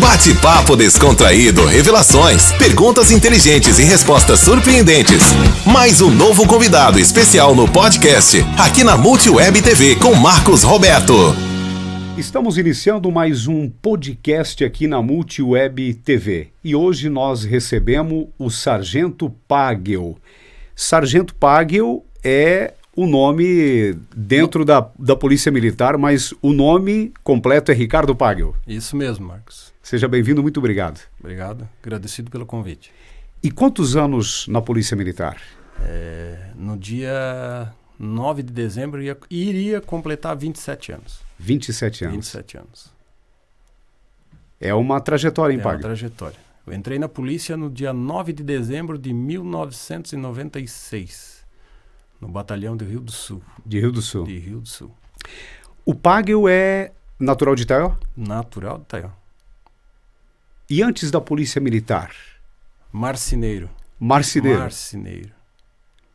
Bate-papo descontraído, revelações, perguntas inteligentes e respostas surpreendentes. Mais um novo convidado especial no podcast, aqui na Multiweb TV com Marcos Roberto. Estamos iniciando mais um podcast aqui na Multiweb TV e hoje nós recebemos o Sargento Pagel. Sargento Pagel é o nome dentro da Polícia Militar, mas o nome completo é Ricardo Pagel. Isso mesmo, Marcos. Seja bem-vindo, muito obrigado. Obrigado, agradecido pelo convite. E quantos anos na Polícia Militar? No dia 9 de dezembro iria completar 27 anos. 27 anos. 27 anos. É uma trajetória, hein, É Pagel? uma trajetória. Eu entrei na polícia no dia 9 de dezembro de 1996, no batalhão de Rio do Sul. De Rio do Sul. De Rio do Sul. O Pagel é natural de Itaió? Natural de Itaió. E antes da Polícia Militar? Marceneiro. Marceneiro. Marceneiro.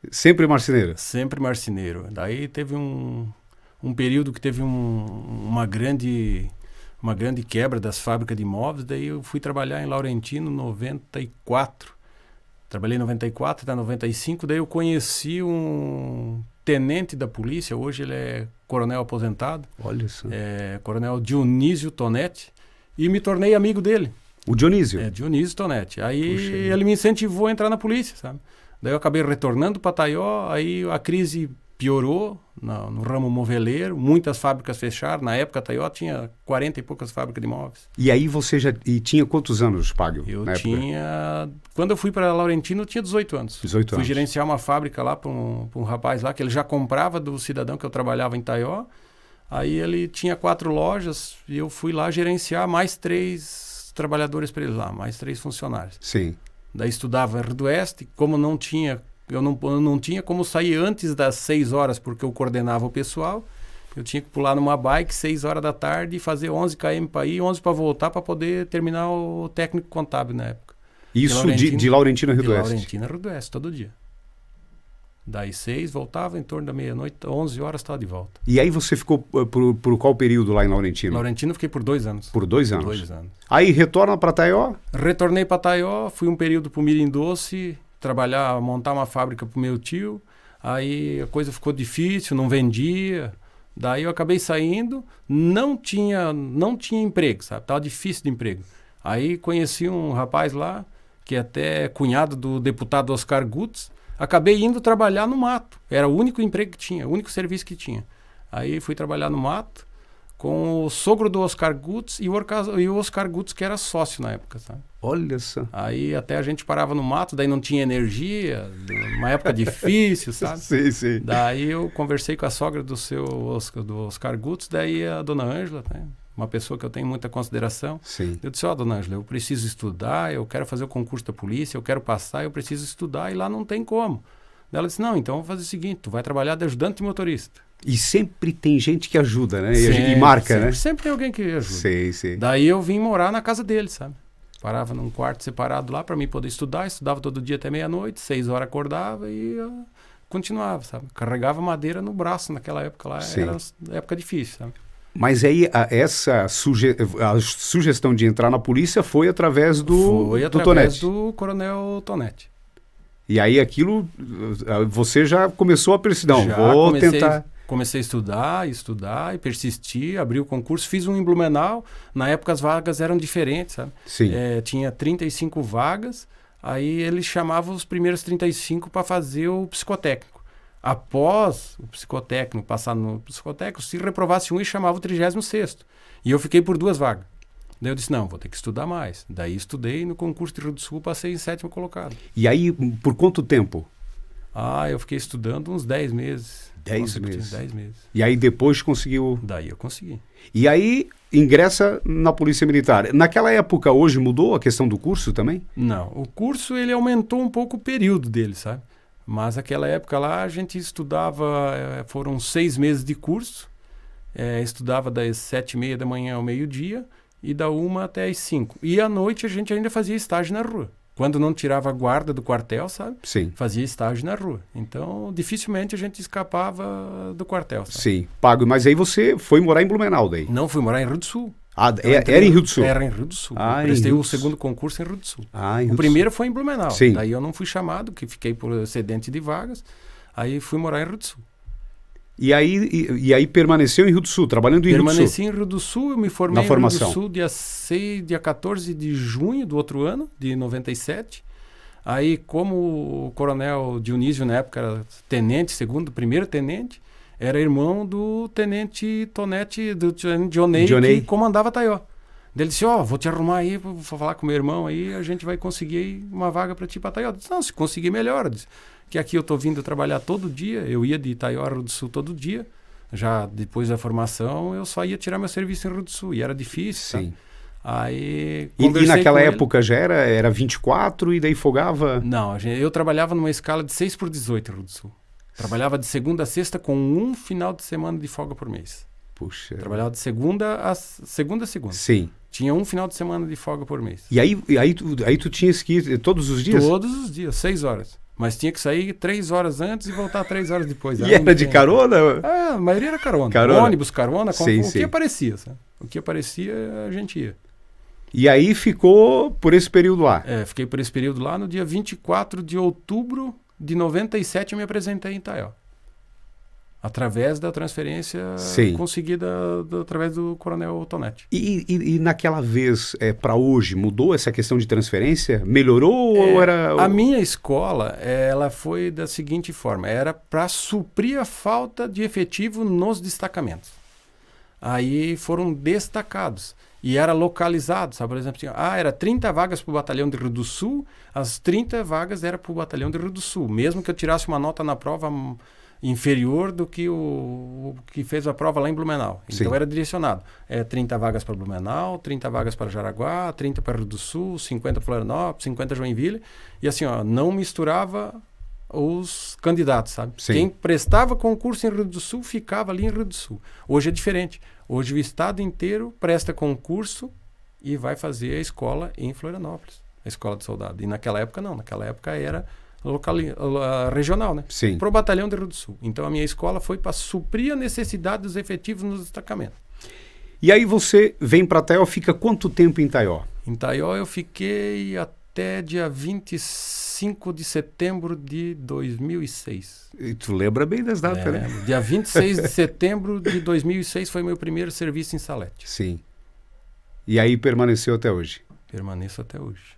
Sempre marceneiro? Sempre marceneiro. Daí teve um período que teve uma grande quebra das fábricas de imóveis, daí eu fui trabalhar em Laurentino em 94. Trabalhei em 94 até 95, daí eu conheci um tenente da polícia, hoje ele é coronel aposentado. Olha só. É coronel Dionísio Tonetti, e me tornei amigo dele. O Dionísio? É, Dionísio Tonetti. Aí Puxa, ele me incentivou a entrar na polícia, sabe? Daí eu acabei retornando para Itaió, aí a crise piorou no ramo moveleiro, muitas fábricas fecharam. Na época, Itaió tinha 40 e poucas fábricas de imóveis. E aí você já tinha quantos anos, Pagel? Eu tinha... Quando eu fui para Laurentino, eu tinha 18 anos. 18 Fui anos. gerenciar uma fábrica lá para um rapaz lá, que ele já comprava do cidadão que eu trabalhava em Itaió. Aí ele tinha 4 lojas e eu fui lá gerenciar mais 3 trabalhadores para ele lá, mais 3 funcionários. Sim. Daí estudava R do Oeste, como eu não tinha como sair antes das 6 horas, porque eu coordenava o pessoal. Eu tinha que pular numa bike 6 horas da tarde e fazer 11 km para ir, 11 para voltar, para poder terminar o técnico contábil na época. Isso de Laurentino a Rio do Oeste? De Laurentino a Rio do Oeste, todo dia. Daí 6, voltava, em torno da meia-noite, 11 horas estava de volta. E aí você ficou por qual período lá em Laurentino? Laurentino fiquei por 2 anos. Por 2 anos? 2 anos. Aí retorna para Itaió? Retornei para Itaió, fui um período para o Mirim Doce, montar uma fábrica para o meu tio. Aí a coisa ficou difícil, não vendia. Daí eu acabei saindo, não tinha emprego, sabe? Tava difícil de emprego. Aí conheci um rapaz lá, que é até cunhado do deputado Oscar Gutz. Acabei indo trabalhar no mato. Era o único emprego que tinha, o único serviço que tinha. Aí fui trabalhar no mato com o sogro do Oscar Gutz e o Oscar Gutz, que era sócio na época, sabe? Olha só. Aí até a gente parava no mato, daí não tinha energia, uma época difícil, sabe? Sim, sim. Daí eu conversei com a sogra do Oscar Gutz, daí a dona Ângela, né? Uma pessoa que eu tenho muita consideração. Sim. Eu disse, dona Ângela, eu preciso estudar, eu quero fazer o concurso da polícia, eu quero passar, eu preciso estudar, e lá não tem como. Daí ela disse, não, então vamos fazer o seguinte, tu vai trabalhar de ajudante de motorista. E sempre tem gente que ajuda, né? Sempre, E marca, né? Sempre tem alguém que ajuda. Sim, sim. Daí eu vim morar na casa dele, sabe? Parava num quarto separado lá para mim poder estudava todo dia até meia-noite, 6 horas acordava e continuava, sabe? Carregava madeira no braço naquela época lá, Sim. era época difícil, sabe? Mas aí a sugestão de entrar na polícia foi através do Tonetti. Do coronel Tonetti. E aí aquilo, você já começou a persistir, não, Comecei a estudar e persistir, abri o concurso, fiz um em Blumenau. Na época as vagas eram diferentes, sabe? Sim. Tinha 35 vagas, aí eles chamavam os primeiros 35 para fazer o psicotécnico. Após o psicotécnico, passar no psicotécnico, se reprovasse um, e chamava o 36º. E eu fiquei por 2 vagas. Daí eu disse, não, vou ter que estudar mais. Daí estudei no concurso de Rio do Sul, passei em 7º colocado. E aí, por quanto tempo? Eu fiquei estudando uns 10 meses. 10 meses? 10 meses. E aí depois conseguiu... Daí eu consegui. E aí ingressa na Polícia Militar. Naquela época, hoje mudou a questão do curso também? Não, o curso ele aumentou um pouco o período dele, sabe? Mas naquela época lá a gente estudava, foram 6 meses de curso, estudava das 7h30 da manhã ao meio-dia e da 1 até as 5. E à noite a gente ainda fazia estágio na rua. Quando não tirava a guarda do quartel, sabe? Sim. Fazia estágio na rua. Então, dificilmente a gente escapava do quartel, sabe? Sim, pago. Mas aí você foi morar em Blumenau daí? Não, fui morar em Rio do Sul. Era em Rio do Sul? Era em Rio do Sul. Ah, Prestei Rio o do Sul. segundo concurso em Rio do Sul. Ah, em O Rio do primeiro foi em Blumenau. Sim. Daí eu não fui chamado, que fiquei por excedente de vagas. Aí fui morar em Rio do Sul. E aí permaneceu em Rio do Sul, trabalhando em Rio do Sul? Permaneci em Rio do Sul, eu me formei Na em Rio formação. do Sul dia 14 de junho do outro ano, de 97. Aí, como o coronel Dionísio, na época, era tenente, primeiro tenente, era irmão do tenente Tonete, do tenente Dionei, que comandava Taió. Ele disse, vou te arrumar aí, vou falar com meu irmão aí, a gente vai conseguir uma vaga para ti para Taió. Eu disse, não, se conseguir melhor. Eu disse, que aqui eu estou vindo trabalhar todo dia, eu ia de Itaió a Rio do Sul todo dia, já depois da formação eu só ia tirar meu serviço em Rio do Sul, e era difícil. Sim. Aí, e naquela época já era 24 e daí folgava? Não, eu trabalhava numa escala de 6/18 em Rio do Sul. Trabalhava de segunda a sexta com um final de semana de folga por mês. Puxa. Trabalhava de segunda a segunda. Sim. Tinha um final de semana de folga por mês. E aí tu tinhas que ir todos os dias? Todos os dias, 6 horas. Mas tinha que sair 3 horas antes e voltar 3 horas depois. E era de carona? A maioria era carona. Ônibus, carona, o que aparecia. Sabe? O que aparecia, a gente ia. E aí ficou por esse período lá? Fiquei por esse período lá. No dia 24 de outubro de 97 eu me apresentei em Itaió. Através da transferência conseguida através do coronel Tonete. E naquela vez, para hoje, mudou essa questão de transferência? Melhorou ou era... A minha escola, ela foi da seguinte forma, era para suprir a falta de efetivo nos destacamentos. Aí foram destacados. E era localizado, sabe? Por exemplo, era 30 vagas para o batalhão de Rio do Sul, as 30 vagas eram para o batalhão de Rio do Sul. Mesmo que eu tirasse uma nota na prova inferior do que o que fez a prova lá em Blumenau. Então era direcionado. 30 vagas para Blumenau, 30 vagas para Jaraguá, 30 para Rio do Sul, 50 para Florianópolis, 50 Joinville. E assim, não misturava os candidatos, sabe? Sim. Quem prestava concurso em Rio do Sul ficava ali em Rio do Sul. Hoje é diferente. Hoje o estado inteiro presta concurso e vai fazer a escola em Florianópolis, a escola de soldado. E naquela época não, naquela época era regional, né? Sim. Para o batalhão de Rio do Sul. Então a minha escola foi para suprir a necessidade dos efetivos nos destacamentos. E aí você vem para Taió, fica quanto tempo em Taió? Em Taió eu fiquei até dia 25 de setembro de 2006. E tu lembra bem das datas, né? Dia 26 de setembro de 2006 foi meu primeiro serviço em Salete. Sim. E aí permaneceu até hoje? Permaneço até hoje.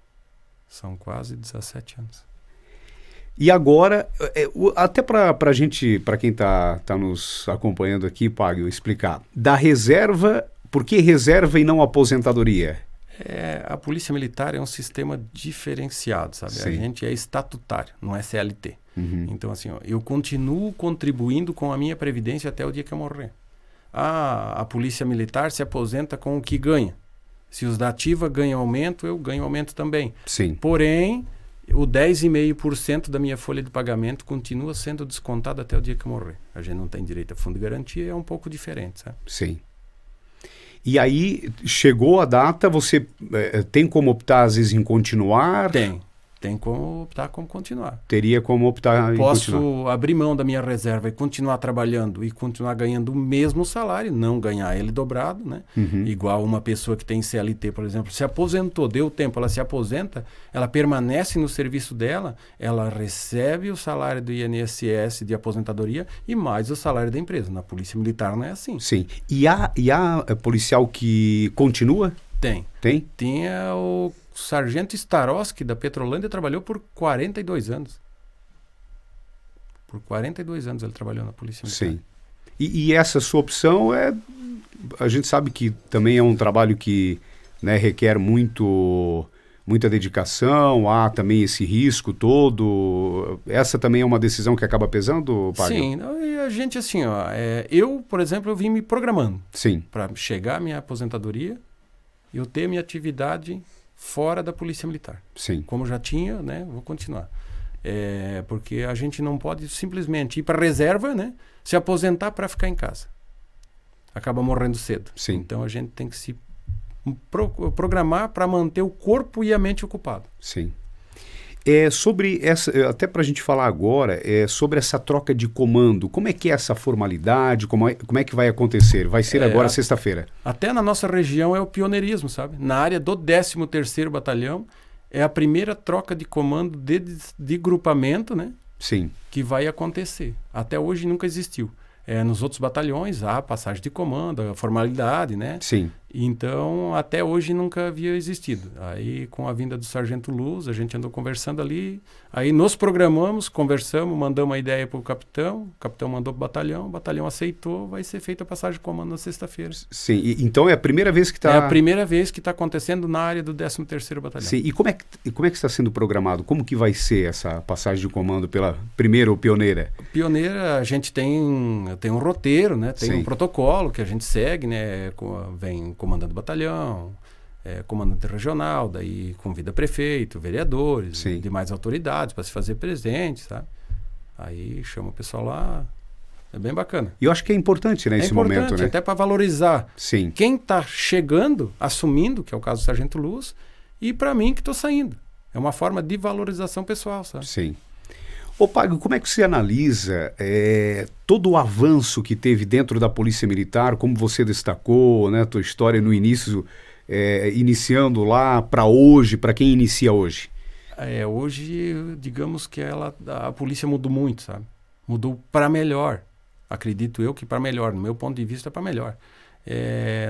São quase 17 anos. E agora, até para gente, para quem tá nos acompanhando aqui, Pagio, explicar. Da reserva, por que reserva e não aposentadoria? A Polícia Militar é um sistema diferenciado, sabe? Sim. A gente é estatutário, não é CLT. Uhum. Então, assim, eu continuo contribuindo com a minha previdência até o dia que eu morrer. A Polícia Militar se aposenta com o que ganha. Se os da ativa ganham aumento, eu ganho aumento também. Sim. Porém, o 10,5% da minha folha de pagamento continua sendo descontado até o dia que eu morrer. A gente não tem direito a fundo de garantia, é um pouco diferente, sabe? Sim. E aí, chegou a data, você tem como optar, às vezes, em continuar? Tem como optar como continuar. Teria como optar em continuar. Posso abrir mão da minha reserva e continuar trabalhando e continuar ganhando o mesmo salário, não ganhar ele dobrado, né? Uhum. Igual uma pessoa que tem CLT, por exemplo, se aposentou, deu tempo, ela se aposenta, ela permanece no serviço dela, ela recebe o salário do INSS de aposentadoria e mais o salário da empresa. Na Polícia Militar não é assim. Sim. E há policial que continua? Tem. Tem? Tinha o Sargento Staroski, da Petrolândia, trabalhou por 42 anos. Por 42 anos ele trabalhou na Polícia Militar. Sim. E essa sua opção a gente sabe que também é um trabalho que, né, requer muita dedicação, há também esse risco todo. Essa também é uma decisão que acaba pesando, Pagio? Sim, e a gente assim, eu, por exemplo, eu vim me programando. Sim. Para chegar à minha aposentadoria, eu ter minha atividade fora da Polícia Militar. Sim. Como já tinha, né, vou continuar. Porque a gente não pode simplesmente ir para reserva, né, se aposentar para ficar em casa. Acaba morrendo cedo. Sim. Então a gente tem que se programar para manter o corpo e a mente ocupado. Sim. Sobre essa, até para a gente falar agora, sobre essa troca de comando, como é que é essa formalidade, como é que vai acontecer? Vai ser agora sexta-feira. Até na nossa região é o pioneirismo, sabe? Na área do 13º Batalhão, é a primeira troca de comando de grupamento, né? Sim. Que vai acontecer. Até hoje nunca existiu. Nos outros batalhões há passagem de comando, a formalidade, né? Sim. Então, até hoje nunca havia existido. Aí, com a vinda do Sargento Luz, a gente andou conversando ali. Aí nos programamos, conversamos, mandamos a ideia para o capitão mandou para o batalhão aceitou, vai ser feita a passagem de comando na sexta-feira. Sim, então é a primeira vez que está... É a primeira vez que está acontecendo na área do 13º Batalhão. Sim, e como é que está sendo programado? Como que vai ser essa passagem de comando pela primeira ou pioneira? Pioneira, a gente tem um roteiro, né? Tem Sim. um protocolo que a gente segue, né? Vem comandante do batalhão, comandante regional, daí convida prefeito, vereadores, Sim. demais autoridades para se fazer presente, sabe? Aí chama o pessoal lá, é bem bacana. E eu acho que é importante, né, esse momento, né? Até para valorizar Sim. quem está chegando, assumindo, que é o caso do Sargento Luz, e para mim que estou saindo. É uma forma de valorização pessoal, sabe? Sim. Ô Pagio, como é que você analisa todo o avanço que teve dentro da Polícia Militar, como você destacou, né, tua história no início, iniciando lá para hoje, para quem inicia hoje? Hoje, digamos que a polícia mudou muito, sabe? Mudou para melhor. Acredito eu que para melhor, no meu ponto de vista, para melhor.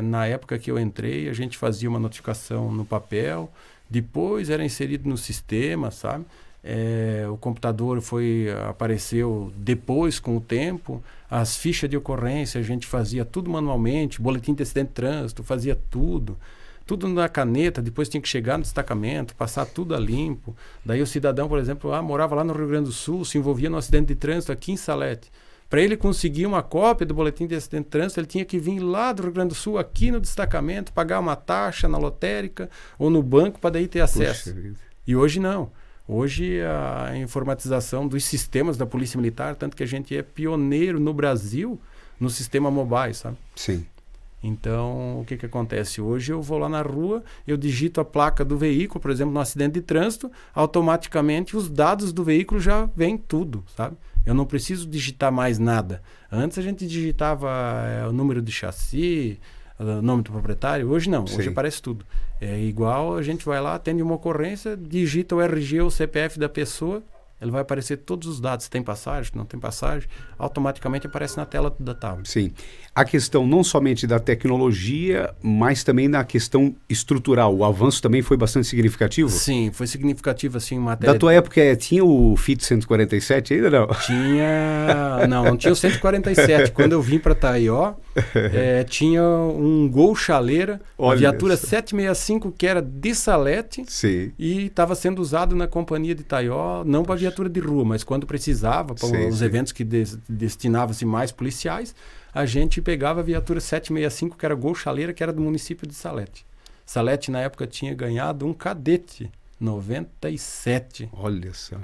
Na época que eu entrei, a gente fazia uma notificação no papel, depois era inserido no sistema, sabe? O computador apareceu depois, com o tempo. As fichas de ocorrência a gente fazia tudo manualmente, boletim de acidente de trânsito, fazia tudo na caneta, depois tinha que chegar no destacamento, passar tudo a limpo. Daí o cidadão, por exemplo, morava lá no Rio Grande do Sul, se envolvia no acidente de trânsito aqui em Salete. Para ele conseguir uma cópia do boletim de acidente de trânsito, ele tinha que vir lá do Rio Grande do Sul, aqui no destacamento, pagar uma taxa na lotérica ou no banco para daí ter acesso. Puxa. E hoje não. Hoje a informatização dos sistemas da Polícia Militar, tanto que a gente é pioneiro no Brasil no sistema mobile, sabe? Sim. Então, o que acontece? Hoje eu vou lá na rua, eu digito a placa do veículo, por exemplo, no acidente de trânsito, automaticamente os dados do veículo já vêm tudo, sabe? Eu não preciso digitar mais nada. Antes a gente digitava o número de chassi, o nome do proprietário. Hoje não, hoje Sim. aparece tudo. É igual, a gente vai lá, atende uma ocorrência, digita o RG ou o CPF da pessoa, ele vai aparecer todos os dados, se tem passagem, se não tem passagem, automaticamente aparece na tela da tablet. Sim. A questão não somente da tecnologia, mas também na questão estrutural. O avanço também foi bastante significativo? Sim, foi significativo assim em matéria... Da tua época tinha o FIT 147 ainda não? Não tinha o 147. Quando eu vim para Taió, tinha um Gol Chaleira, a viatura 765 que era de Salete. Sim. E estava sendo usado na companhia de Taió, não para viatura de rua, mas quando precisava, para os eventos que destinavam-se mais policiais, a gente pegava a viatura 765, que era Gol Chaleira, que era do município de Salete. Salete, na época, tinha ganhado um cadete, 97. Olha só.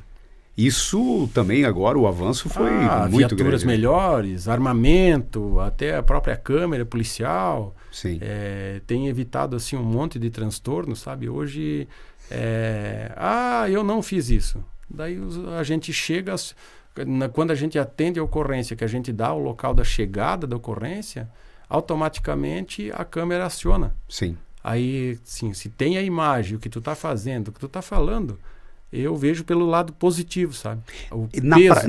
Isso também agora, o avanço foi muito grande. Viaturas melhores, armamento, até a própria câmera policial. Sim. Tem evitado assim um monte de transtorno, sabe? Hoje, eu não fiz isso. Daí a gente chega, quando a gente atende a ocorrência, que a gente dá o local da chegada da ocorrência, automaticamente a câmera aciona. Sim. Aí, sim, se tem a imagem, o que tu está fazendo, o que tu está falando, eu vejo pelo lado positivo, sabe?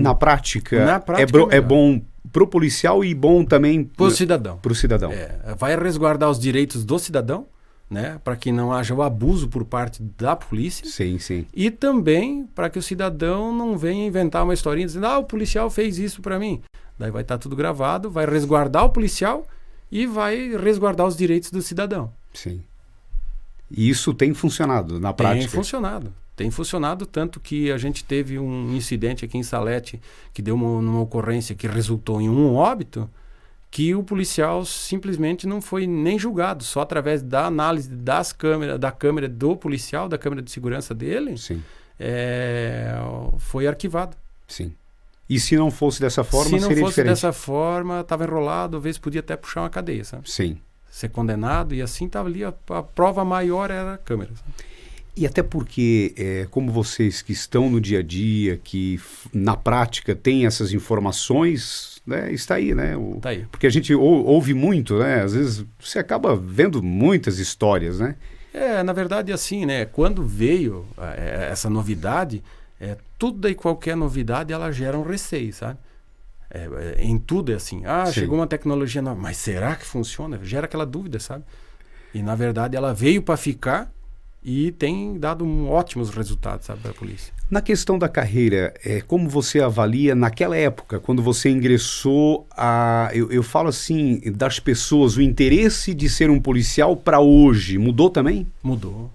Na prática é bom pro policial e bom também pro cidadão. Pro cidadão. Vai resguardar os direitos do cidadão, né? Para que não haja o abuso por parte da polícia. Sim, sim. E também para que o cidadão não venha inventar uma historinha dizendo, o policial fez isso para mim. Daí vai estar tudo gravado, vai resguardar o policial e vai resguardar os direitos do cidadão. Sim. E isso tem funcionado na prática? Tem funcionado, tanto que a gente teve um incidente aqui em Salete que deu uma ocorrência que resultou em um óbito, que o policial simplesmente não foi nem julgado, só através da análise da câmera do policial, da câmera de segurança dele, sim. Foi arquivado. Sim. E se não fosse dessa forma, seria diferente? Se não fosse dessa forma, estava enrolado, às vezes podia até puxar uma cadeia, sabe? Sim. Ser condenado, e assim estava ali, a prova maior era a câmera. Sabe? E até porque, como vocês que estão no dia a dia, que na prática têm essas informações, né, está aí, né? Tá aí. Porque a gente ouve muito, né? Às vezes você acaba vendo muitas histórias, né? Na verdade, assim, né? Quando veio essa novidade, tudo e qualquer novidade, ela gera um receio, sabe? Em tudo é assim. Sim. Chegou uma tecnologia nova, mas será que funciona? Gera aquela dúvida, sabe? E, na verdade, ela veio para ficar e tem dado ótimos resultados, sabe, para a polícia. Na questão da carreira, como você avalia naquela época, quando você ingressou eu falo assim, das pessoas, o interesse de ser um policial para hoje, mudou também? Mudou.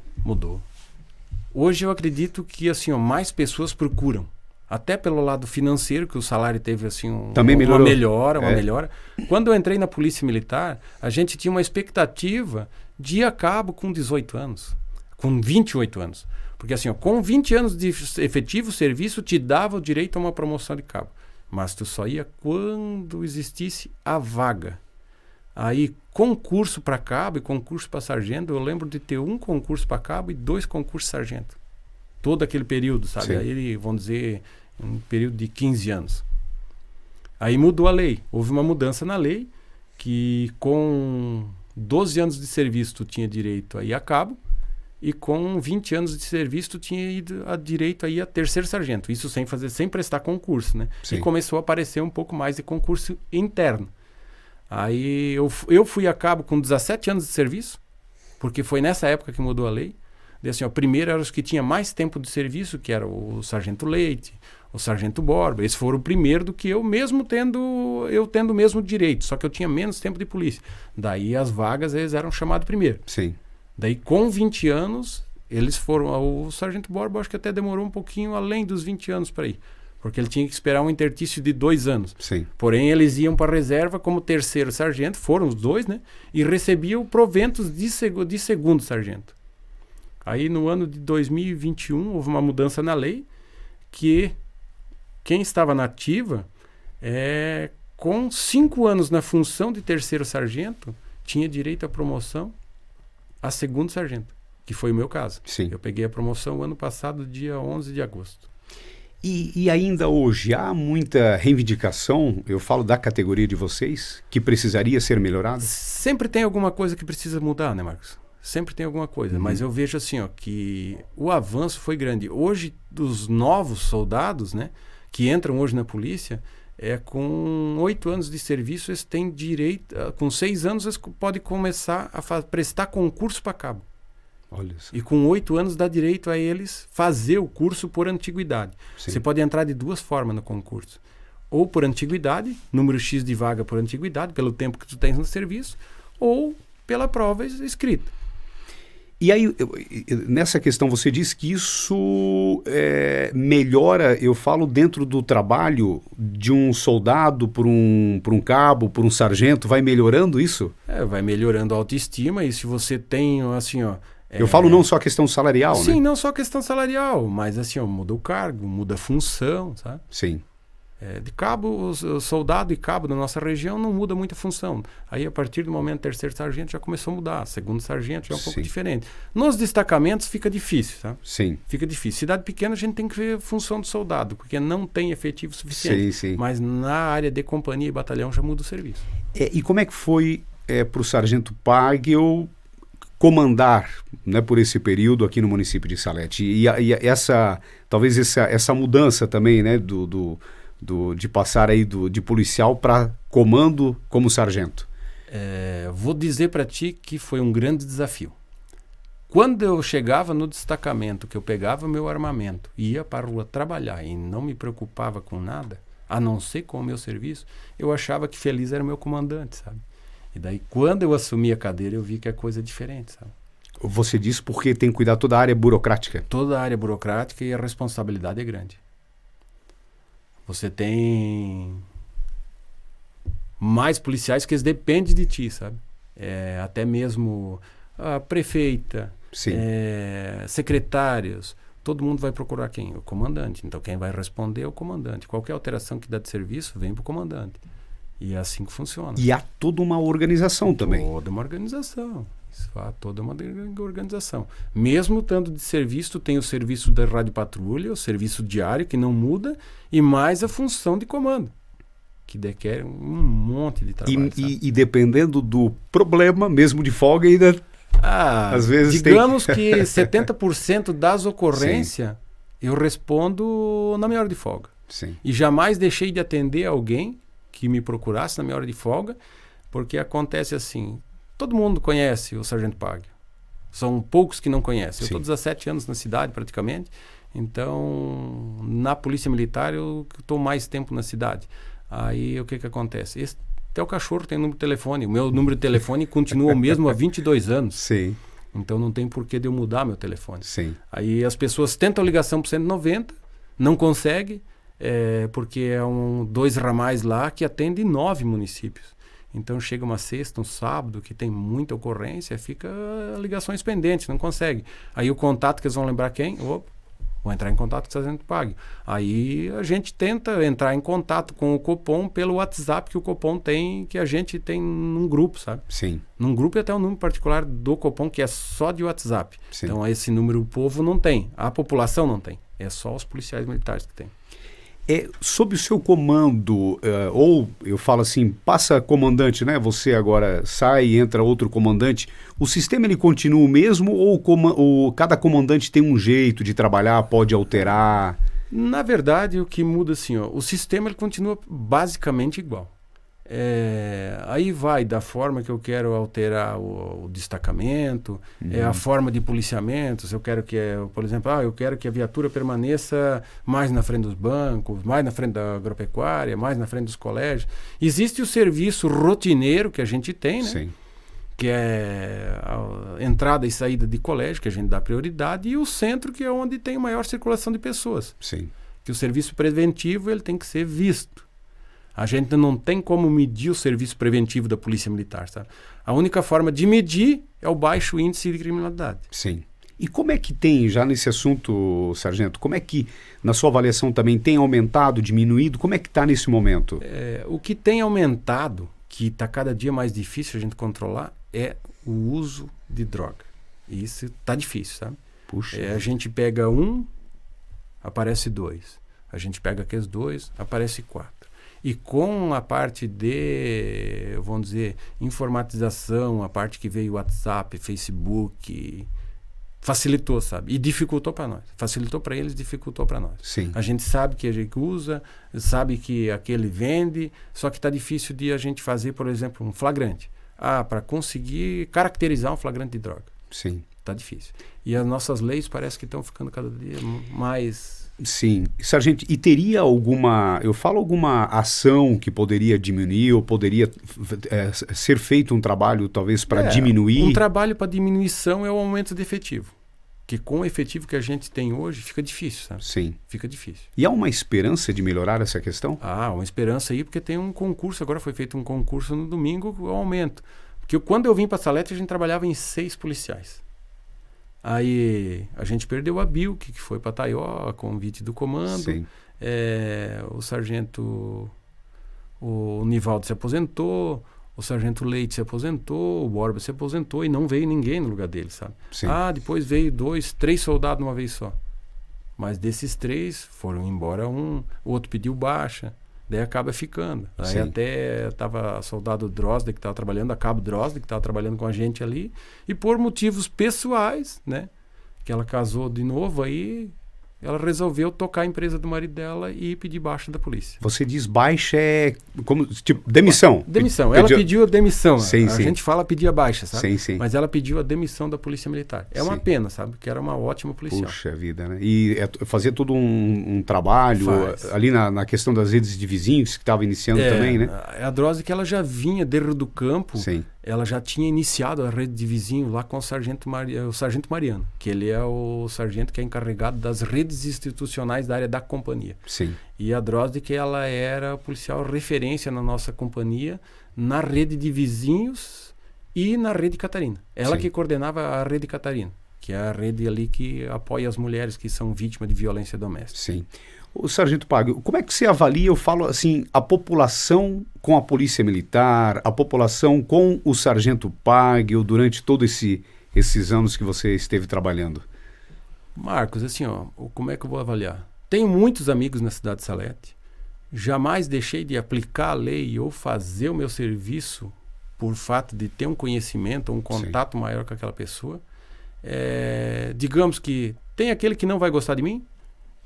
Hoje eu acredito que assim, mais pessoas procuram. Até pelo lado financeiro, que o salário teve assim, também uma melhorou. melhora. Quando eu entrei na Polícia Militar, a gente tinha uma expectativa de ir a cabo com 18 anos. Com 28 anos. Porque assim, com 20 anos de efetivo serviço, te dava o direito a uma promoção de cabo. Mas tu só ia quando existisse a vaga. Aí, concurso para cabo e concurso para sargento, eu lembro de ter um concurso para cabo e 2 concursos sargento. Todo aquele período, sabe? Sim. Aí, vamos dizer, um período de 15 anos. Aí mudou a lei. Houve uma mudança na lei que com 12 anos de serviço tu tinha direito a ir a cabo. E com 20 anos de serviço, tu tinha ido a direito aí a terceiro sargento. Isso sem prestar concurso, né? Sim. E começou a aparecer um pouco mais de concurso interno. Aí eu fui a cabo com 17 anos de serviço, porque foi nessa época que mudou a lei. E assim, primeiro eram os que tinham mais tempo de serviço, que era o sargento Leite, o sargento Borba. Esses foram o primeiro do que eu mesmo tendo o mesmo direito, só que eu tinha menos tempo de polícia. Daí as vagas, eles eram chamados primeiro. Sim. Daí, com 20 anos, eles foram... O sargento Borba, acho que até demorou um pouquinho além dos 20 anos para ir. Porque ele tinha que esperar um interstício de 2 anos. Sim. Porém, eles iam para a reserva como terceiro sargento, foram os 2, né? E recebiam proventos de segundo sargento. Aí, no ano de 2021, houve uma mudança na lei que quem estava na ativa, com 5 anos na função de terceiro sargento, tinha direito à promoção a segundo sargento, que foi o meu caso. Sim. Eu peguei a promoção ano passado, dia 11 de agosto. E ainda hoje há muita reivindicação, eu falo da categoria de vocês, que precisaria ser melhorada? Sempre tem alguma coisa que precisa mudar, né, Marcos? Sempre tem alguma coisa, mas eu vejo assim, que o avanço foi grande. Hoje, dos novos soldados, né, que entram hoje na polícia, com 8 anos de serviço, eles têm direito, com 6 anos eles podem começar a prestar concurso para cabo. Olha isso. E com 8 anos dá direito a eles fazer o curso por antiguidade. Sim. Você pode entrar de 2 formas no concurso. Ou por antiguidade, número X de vaga por antiguidade, pelo tempo que tu tens no serviço, ou pela prova escrita. E aí, nessa questão, você diz que isso melhora, eu falo, dentro do trabalho de um soldado por um cabo, por um sargento, vai melhorando isso? Vai melhorando a autoestima, e se você tem, assim, eu falo não só a questão salarial, sim, né? não só a questão salarial, mas assim, muda o cargo, muda a função, sabe? Sim. De cabo, o soldado e cabo da nossa região não muda muita função. Aí, a partir do momento terceiro sargento, já começou a mudar. Segundo sargento já é um pouco diferente. Nos destacamentos fica difícil, tá? Sim. Fica difícil. Cidade pequena a gente tem que ver a função do soldado, porque não tem efetivo suficiente. Sim. Mas na área de companhia e batalhão já muda o serviço. E como é que foi para o sargento Pagel comandar, né, por esse período aqui no município de Salete? E talvez essa mudança também, né, de passar aí de policial para comando como sargento? Vou dizer para ti que foi um grande desafio. Quando eu chegava no destacamento, que eu pegava meu armamento, ia para a rua trabalhar e não me preocupava com nada, a não ser com o meu serviço, eu achava que feliz era o meu comandante, sabe? E daí, quando eu assumi a cadeira, eu vi que a coisa é diferente, sabe? Você disse porque tem que cuidar toda a área burocrática. Toda a área burocrática, e a responsabilidade é grande. Você tem mais policiais que eles dependem de ti, sabe? Até mesmo a prefeita, secretários, todo mundo vai procurar quem? O comandante. Então, quem vai responder é o comandante. Qualquer alteração que dá de serviço, vem para o comandante. E é assim que funciona. E há toda uma organização também. Toda uma organização. Isso há toda uma organização. Mesmo estando de serviço, tem o serviço da rádio patrulha, o serviço diário, que não muda, e mais a função de comando, que requer um monte de trabalho. E dependendo do problema, mesmo de folga, ainda às vezes digamos que 70% das ocorrências eu respondo na minha hora de folga. Sim. E jamais deixei de atender alguém que me procurasse na minha hora de folga, porque acontece assim, todo mundo conhece o Sargento Pagio. São poucos que não conhecem. Eu estou 17 anos na cidade, praticamente. Então, na Polícia Militar, eu estou mais tempo na cidade. Aí, o que acontece? Até o cachorro tem número de telefone. O meu número de telefone continua o mesmo há 22 anos. Sim. Então, não tem porquê de eu mudar meu telefone. Sim. Aí, as pessoas tentam ligação para 190, não conseguem, porque é 2 ramais lá que atendem 9 municípios. Então chega uma sexta, um sábado, que tem muita ocorrência, fica ligações pendentes, não consegue. Aí o contato que eles vão lembrar quem? Vão entrar em contato com o Sargento Pagio. Aí a gente tenta entrar em contato com o Copom pelo WhatsApp que o Copom tem, que a gente tem num grupo, sabe? Sim. Num grupo e até um número particular do Copom que é só de WhatsApp. Sim. Então esse número o povo não tem, a população não tem. É só os policiais militares que tem. Sob o seu comando, ou eu falo assim, passa comandante, né? Você agora sai e entra outro comandante. O sistema ele continua o mesmo ou cada comandante tem um jeito de trabalhar, pode alterar? Na verdade, o que muda assim, o sistema ele continua basicamente igual. Aí vai da forma que eu quero alterar o destacamento, a forma de policiamento. Se eu quero que, por exemplo, eu quero que a viatura permaneça mais na frente dos bancos, mais na frente da agropecuária, mais na frente dos colégios. Existe o serviço rotineiro que a gente tem, né? Sim. Que é a entrada e saída de colégio, que a gente dá prioridade, e o centro, que é onde tem maior circulação de pessoas. Sim. Que o serviço preventivo ele tem que ser visto. A gente não tem como medir o serviço preventivo da Polícia Militar, sabe? A única forma de medir é o baixo índice de criminalidade. Sim. E como é que tem, já nesse assunto, Sargento, como é que na sua avaliação também tem aumentado, diminuído? Como é que está nesse momento? O que tem aumentado, que está cada dia mais difícil a gente controlar, é o uso de droga. E isso está difícil, sabe? Puxa. A gente pega aparece 2. A gente pega aqueles 2, aparece 4. E com a parte de, vamos dizer, informatização, a parte que veio WhatsApp, Facebook, facilitou, sabe? E dificultou para nós. Facilitou para eles, dificultou para nós. Sim. A gente sabe que a gente usa, sabe que aquele vende, só que está difícil de a gente fazer, por exemplo, um flagrante. Para conseguir caracterizar um flagrante de droga. Sim. Está difícil. E as nossas leis parece que estão ficando cada dia mais... Sim. Sargento, e teria alguma ação que poderia diminuir ou poderia ser feito um trabalho talvez para diminuir? Um trabalho para diminuição é o aumento de efetivo. Que com o efetivo que a gente tem hoje fica difícil, sabe? Sim. Fica difícil. E há uma esperança de melhorar essa questão? Uma esperança aí, porque tem um concurso, agora foi feito um concurso no domingo, o aumento. Porque quando eu vim para Salete, a gente trabalhava em 6 policiais. Aí a gente perdeu a Bilk, que foi para Taió, a convite do comando. Sim. O sargento, o Nivaldo se aposentou, o sargento Leite se aposentou, o Borba se aposentou e não veio ninguém no lugar dele, sabe? Sim. Depois veio 2, 3 soldados uma vez só. Mas desses 3 foram embora o outro pediu baixa. Daí acaba ficando. Aí Sim. até estava soldado Drosda que estava trabalhando, a cabo Drosda que estava trabalhando com a gente ali, e por motivos pessoais, né? Que ela casou de novo, aí ela resolveu tocar a empresa do marido dela e pedir baixa da polícia. Você diz baixa como tipo demissão? Demissão. Ela pediu a demissão. Sim, a sim. gente fala pedir a baixa, sabe? Sim, sim. Mas ela pediu a demissão da Polícia Militar. É uma Sim. pena, sabe? Porque era uma ótima policial. Puxa vida, né? E fazer todo um trabalho ali na questão das redes de vizinhos que estava iniciando também, né? A Drose que ela já vinha de Rio do Campo, Sim. ela já tinha iniciado a rede de vizinhos lá com o sargento Mariano, que ele é o sargento que é encarregado das redes institucionais da área da companhia. Sim. E a Drosde que ela era policial referência na nossa companhia, na rede de vizinhos e na rede Catarina. Ela Sim. que coordenava a rede Catarina, que é a rede ali que apoia as mulheres que são vítimas de violência doméstica. Sim. O Sargento Pagel, como é que você avalia, eu falo assim, a população com a Polícia Militar, a população com o Sargento Pagel durante todos esses anos que você esteve trabalhando? Marcos, assim, ó, como é que eu vou avaliar? Tenho muitos amigos na cidade de Salete. Jamais deixei de aplicar a lei ou fazer o meu serviço por fato de ter um conhecimento, um contato maior com aquela pessoa. Digamos que tem aquele que não vai gostar de mim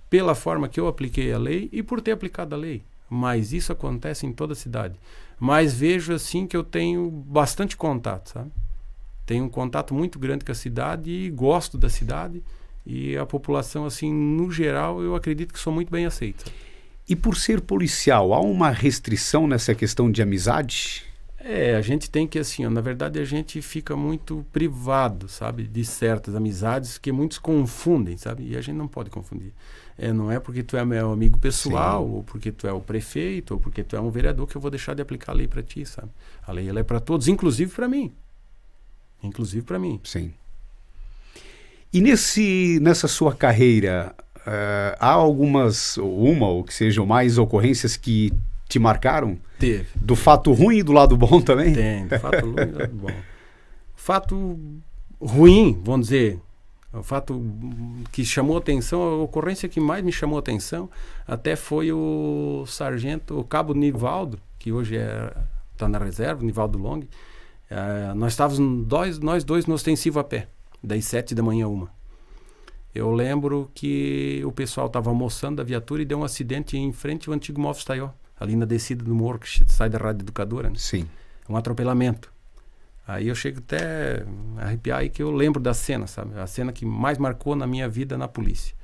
pela forma que eu apliquei a lei e por ter aplicado a lei. Mas isso acontece em toda a cidade. Mas vejo assim que eu tenho bastante contato, sabe? Tenho um contato muito grande com a cidade e gosto da cidade. E a população, assim, no geral, eu acredito que sou muito bem aceita. E por ser policial, há uma restrição nessa questão de amizade? A gente tem que, assim, ó, na verdade, a gente fica muito privado, sabe? De certas amizades que muitos confundem, sabe? E a gente não pode confundir. Não é porque tu é meu amigo pessoal, ou porque tu é o prefeito, ou porque tu é um vereador que eu vou deixar de aplicar a lei para ti, sabe? A lei, ela é para todos, inclusive para mim. Inclusive para mim. Sim. E nessa sua carreira, há algumas, uma ou que sejam mais ocorrências que te marcaram? Teve. Do fato ruim e do lado bom também? Tem, do fato ruim e do lado bom. Fato ruim, vamos dizer, o fato que chamou atenção, a ocorrência que mais me chamou atenção, até foi o cabo Nivaldo, que hoje está na reserva, Nivaldo Long. Nós estávamos nós dois no ostensivo a pé, das 7 da manhã 1. Eu lembro que o pessoal estava almoçando da viatura e deu um acidente em frente ao antigo Móveis Taió, ali na descida do morro que sai da Rádio Educadora. Né? Sim. Um atropelamento. Aí eu chego até a arrepiar aí que eu lembro da cena, sabe? A cena que mais marcou na minha vida na polícia.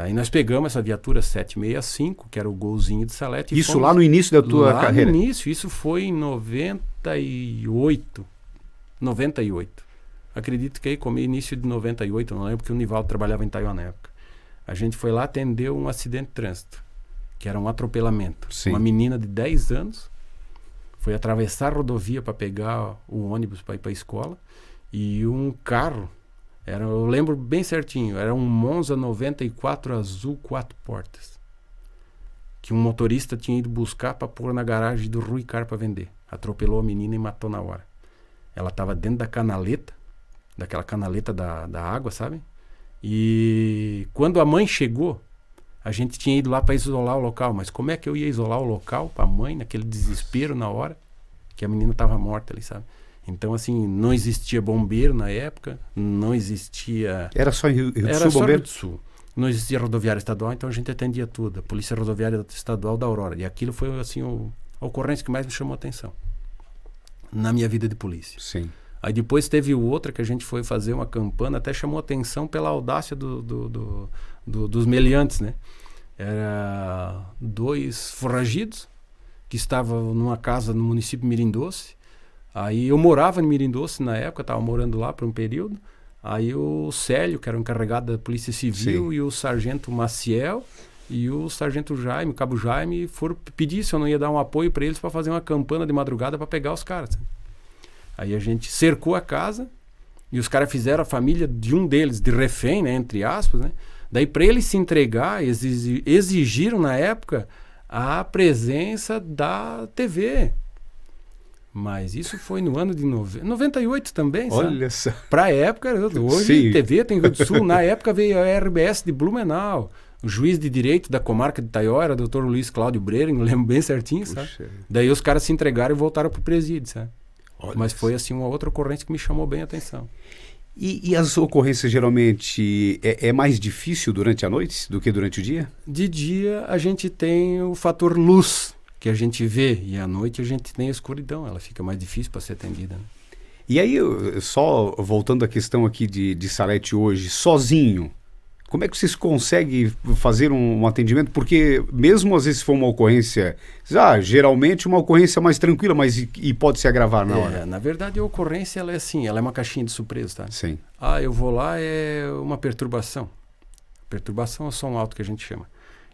Aí nós pegamos essa viatura 765, que era o golzinho de Salete. Isso lá no início da tua carreira? Lá no início, isso foi em 98. Acredito que aí como início de 98, não lembro porque o Nivaldo trabalhava em Taiwan na época. A gente foi lá atender um acidente de trânsito, que era um atropelamento. Sim. Uma menina de 10 anos foi atravessar a rodovia para pegar o ônibus para ir para a escola e um carro, eu lembro bem certinho, era um Monza 94 azul 4 portas, que um motorista tinha ido buscar para pôr na garagem do Rui Car para vender. Atropelou a menina e matou na hora. Ela estava dentro da canaleta, daquela canaleta da água, sabe? E quando a mãe chegou, a gente tinha ido lá para isolar o local. Mas como é que eu ia isolar o local para a mãe, naquele desespero na hora, que a menina estava morta ali, sabe? Então, assim, não existia bombeiro na época, não existia... Era só em Rio do Sul, Era só bombeiro? Rio do Sul. Não existia rodoviária estadual, então a gente atendia tudo. A Polícia Rodoviária Estadual da Aurora. E aquilo foi, assim, a ocorrência que mais me chamou a atenção na minha vida de polícia. Sim. Aí depois teve outra que a gente foi fazer uma campana, até chamou atenção pela audácia dos meliantes, né? Era 2 foragidos que estavam numa casa no município de Mirim Doce. Aí eu morava em Mirim Doce na época, estava morando lá por um período. Aí o Célio, que era o encarregado da Polícia Civil, Sim. e o sargento Maciel e o sargento Jaime, o cabo Jaime, foram pedir se eu não ia dar um apoio para eles para fazer uma campana de madrugada para pegar os caras. Aí a gente cercou a casa e os caras fizeram a família de um deles de refém, né, entre aspas, né? Daí para ele se entregar, exigiram na época a presença da TV. Mas isso foi no ano de 98 também, sabe? Olha só. Para a época, hoje Sim. TV tem Rio do Sul, na época veio a RBS de Blumenau. O juiz de direito da comarca de Taió era o Dr. Luiz Cláudio Breira, me lembro bem certinho, sabe? Puxa. Daí os caras se entregaram e voltaram pro presídio, sabe? Olha Mas foi só. assim uma outra ocorrência que me chamou bem a atenção. E as ocorrências geralmente é mais difícil durante a noite do que durante o dia? De dia a gente tem o fator luz que a gente vê e à noite a gente tem a escuridão, ela fica mais difícil para ser atendida, né? E aí, só voltando à questão aqui de Salete hoje, sozinho, como é que vocês conseguem fazer um atendimento? Porque mesmo às vezes se for uma ocorrência, geralmente uma ocorrência mais tranquila, mas e pode se agravar na hora? Na verdade a ocorrência ela é assim, ela é uma caixinha de surpresa, tá? Sim. Eu vou lá, é uma perturbação. Perturbação é o som alto que a gente chama.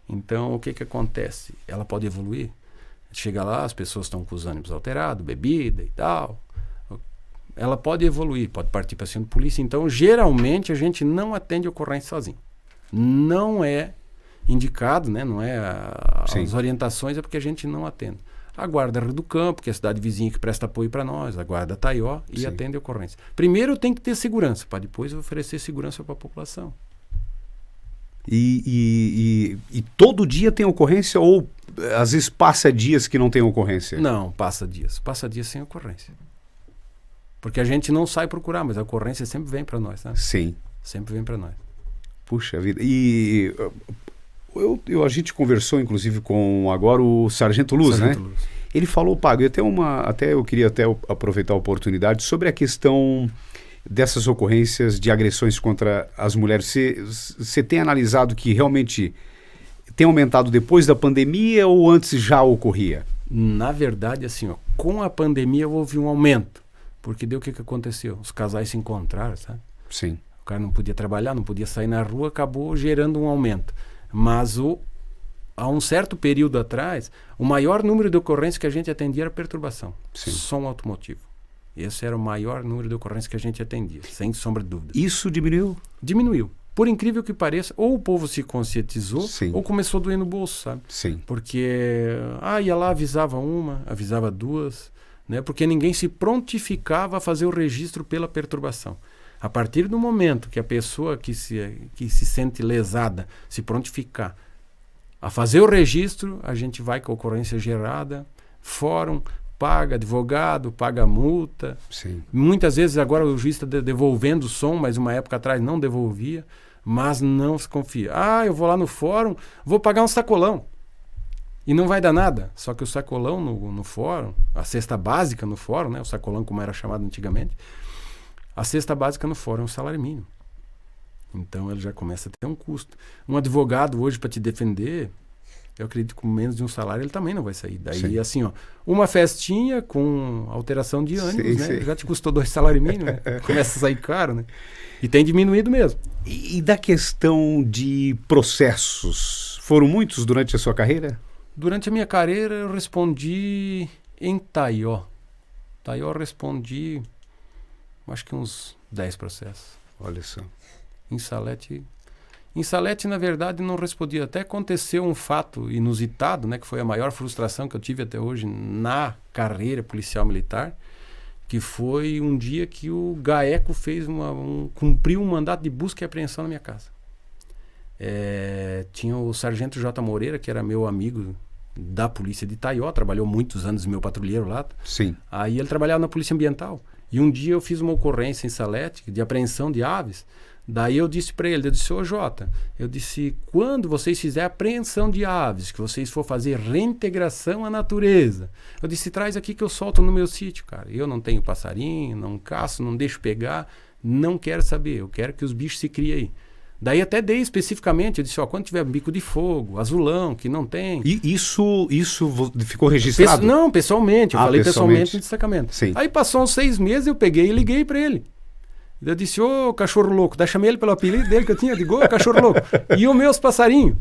Então o que acontece? Ela pode evoluir. Chega lá, as pessoas estão com os ânimos alterados, bebida e tal. ela pode evoluir, pode partir para cima de polícia. Então, geralmente, a gente não atende ocorrência sozinho. Não é indicado, né? Não é as orientações, é porque a gente não atende. A Guarda Rio do Campo, que é a cidade vizinha que presta apoio para nós, a Guarda Taió, e atende a ocorrência. Primeiro tem que ter segurança, para depois oferecer segurança para a população. E todo dia tem ocorrência ou às vezes passa dias que não tem ocorrência? Não, passa dias. Passa dias sem ocorrência. Porque a gente não sai procurar, mas a ocorrência sempre vem para nós, né? Sim. Sempre vem para nós. Puxa vida. E a gente conversou, inclusive, com agora o Sargento Luz, né? Luz. Ele falou, Pago, eu queria aproveitar a oportunidade sobre a questão dessas ocorrências de agressões contra as mulheres. Você tem analisado que realmente tem aumentado depois da pandemia ou antes já ocorria? Na verdade, assim, com a pandemia houve um aumento. Porque deu o que aconteceu? Os casais se encontraram, sabe? Sim. O cara não podia trabalhar, não podia sair na rua, acabou gerando um aumento. Mas há um certo período atrás, o maior número de ocorrências que a gente atendia era perturbação. Sim. Som automotivo. Esse era o maior número de ocorrências que a gente atendia, sem sombra de dúvida. Isso diminuiu? Diminuiu. Por incrível que pareça, ou o povo se conscientizou, Sim. ou começou a doer no bolso, sabe? Sim. Porque, ia lá, avisava uma, avisava duas, né? Porque ninguém se prontificava a fazer o registro pela perturbação. A partir do momento que a pessoa que se sente lesada se prontificar a fazer o registro, a gente vai com a ocorrência gerada, fórum, paga advogado, paga multa. Sim. Muitas vezes agora o juiz está devolvendo o som, mas uma época atrás não devolvia, mas não se confia. Eu vou lá no fórum, vou pagar um sacolão. E não vai dar nada. Só que o sacolão no fórum, a cesta básica no fórum, né, o sacolão como era chamado antigamente, a cesta básica no fórum é o salário mínimo. Então ele já começa a ter um custo. Um advogado hoje para te defender, eu acredito que com menos de um salário ele também não vai sair. Daí assim, uma festinha com alteração de ânimos, né? Já te custou 2 salários mínimos, né? Começa a sair caro, né? E tem diminuído mesmo. E da questão de processos, foram muitos durante a sua carreira? Durante a minha carreira eu respondi em Taió. Taió eu respondi, acho que uns 10 processos. Olha só. Em Salete, na verdade, não respondi. Até aconteceu um fato inusitado, né, que foi a maior frustração que eu tive até hoje na carreira policial militar, que foi um dia que o GAECO cumpriu um mandato de busca e apreensão na minha casa. Tinha o Sargento J. Moreira, que era meu amigo da polícia de Taió, trabalhou muitos anos meu patrulheiro lá. Sim. Aí ele trabalhava na polícia ambiental. E um dia eu fiz uma ocorrência em Salete de apreensão de aves. Daí eu disse para ele, ô Jota, quando vocês fizerem apreensão de aves, que vocês for fazer reintegração à natureza, eu disse, traz aqui que eu solto no meu sítio, cara. Eu não tenho passarinho, não caço, não deixo pegar, não quero saber, eu quero que os bichos se criem aí. Daí até dei especificamente, eu disse, quando tiver bico de fogo, azulão, que não tem... E isso ficou registrado? Não, pessoalmente, eu falei pessoalmente no destacamento. Sim. Aí passou uns 6 meses, eu peguei e liguei para ele. Eu disse, ô cachorro louco, daí chamei ele pelo apelido dele que eu tinha, digo, ô cachorro louco, e os meus passarinhos?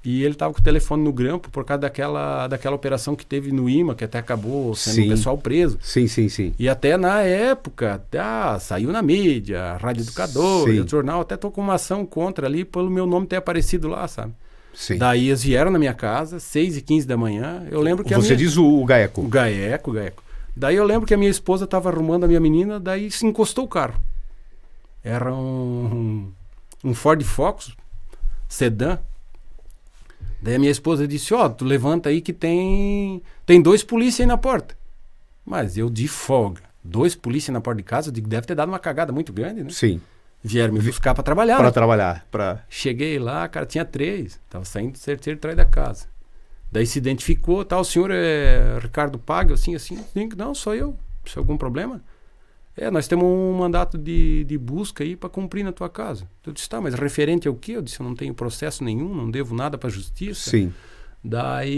E ele estava com o telefone no grampo por causa daquela operação que teve no IMA, que até acabou sendo o pessoal preso. Sim. E até na época, saiu na mídia, a Rádio Educador, o jornal, até tô com uma ação contra ali, pelo meu nome ter aparecido lá, sabe? Sim. Daí eles vieram na minha casa, 6h15 da manhã, eu lembro que Você diz o GAECO? O GAECO. Daí eu lembro que a minha esposa estava arrumando a minha menina, daí se encostou o carro. Era um Ford Focus, sedã. Daí a minha esposa disse, tu levanta aí que tem 2 polícias aí na porta. Mas eu de folga, 2 polícias na porta de casa, eu digo, deve ter dado uma cagada muito grande, né? Sim. Vieram me buscar para trabalhar. Para trabalhar. Cheguei lá, cara, tinha 3. Tava saindo do certeiro atrás da casa. Daí se identificou, o senhor é Ricardo Pago, assim. Não, sou eu. Se algum problema? Nós temos um mandato de busca aí para cumprir na tua casa. Eu disse, mas referente ao quê? Eu disse, eu não tenho processo nenhum, não devo nada para a justiça. Sim. Daí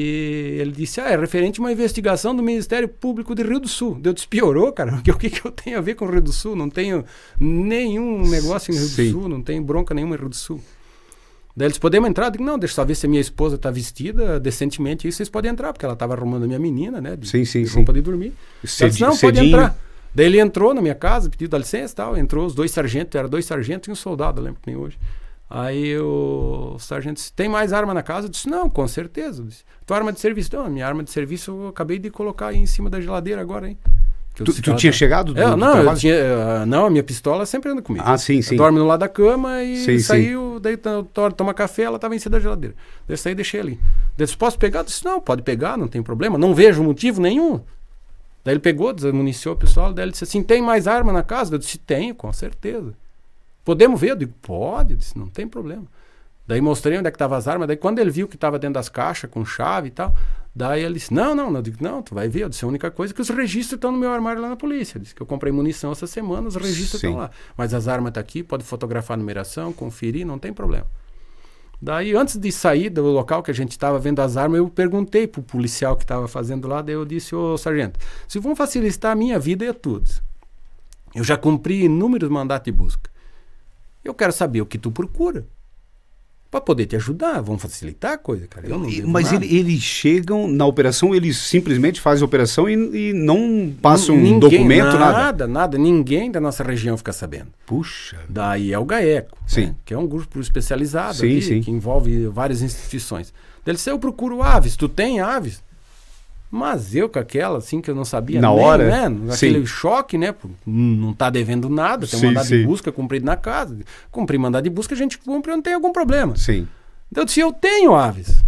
ele disse, é referente a uma investigação do Ministério Público de Rio do Sul. Eu disse, piorou, cara, o que eu tenho a ver com o Rio do Sul? Não tenho nenhum negócio em Rio do Sul, não tenho bronca nenhuma em Rio do Sul. Daí eles podemos entrar? Eu digo, não, deixa eu só ver se a minha esposa está vestida decentemente, aí vocês podem entrar, porque ela estava arrumando a minha menina, né? De roupa de dormir. Disse, não, pode entrar. Daí ele entrou na minha casa, pediu dá licença e tal, entrou os 2 sargentos, era 2 sargentos e um soldado, eu lembro que nem hoje. Aí o sargento disse, tem mais arma na casa? Eu disse, não, com certeza. Eu disse, tua arma de serviço? Não, minha arma de serviço eu acabei de colocar aí em cima da geladeira agora, hein. Tu tinha chegado do não, trabalho? Não, a minha pistola sempre anda comigo. Ah, sim, sim. Dorme no lado da cama e Sim, saiu, daí toma café, ela estava em cima da geladeira. Daí eu saí e deixei ali. Daí eu disse, posso pegar? Eu disse, não, pode pegar, não tem problema, não vejo motivo nenhum. Daí ele pegou, desmuniciou o pessoal, daí ele disse assim, tem mais arma na casa? Eu disse, tenho, com certeza. Podemos ver? Eu digo, pode, eu disse, não tem problema. Daí mostrei onde é que estavam as armas, daí quando ele viu que estava dentro das caixas, com chave e tal, daí ele disse, não, eu digo, não, tu vai ver, eu disse, a única coisa é que os registros estão no meu armário lá na polícia. Eu disse que eu comprei munição essa semana, os registros estão lá. Mas as armas estão aqui, pode fotografar a numeração, conferir, não tem problema. Daí, antes de sair do local que a gente estava vendo as armas, eu perguntei pro policial que estava fazendo lá, daí eu disse, ô sargento, se vão facilitar a minha vida e a todos, eu já cumpri inúmeros mandatos de busca. Eu quero saber o que tu procura. Para poder te ajudar, vão facilitar a coisa, cara. Eu não Mas eles chegam na operação, eles simplesmente fazem a operação e não passam um documento, nada? Nada. Ninguém da nossa região fica sabendo. Puxa. Daí é o GAECO, né, que é um grupo especializado aqui, que envolve várias instituições. Ele disse, eu procuro aves, tu tem aves? Mas eu com aquela, assim, que eu não sabia na nem, hora, né? Aquele choque, né? Não tá devendo nada, tem um mandado de busca cumprido na casa. Cumprir mandado de busca, a gente cumpre, não tem algum problema. Sim. Eu disse, eu tenho aves.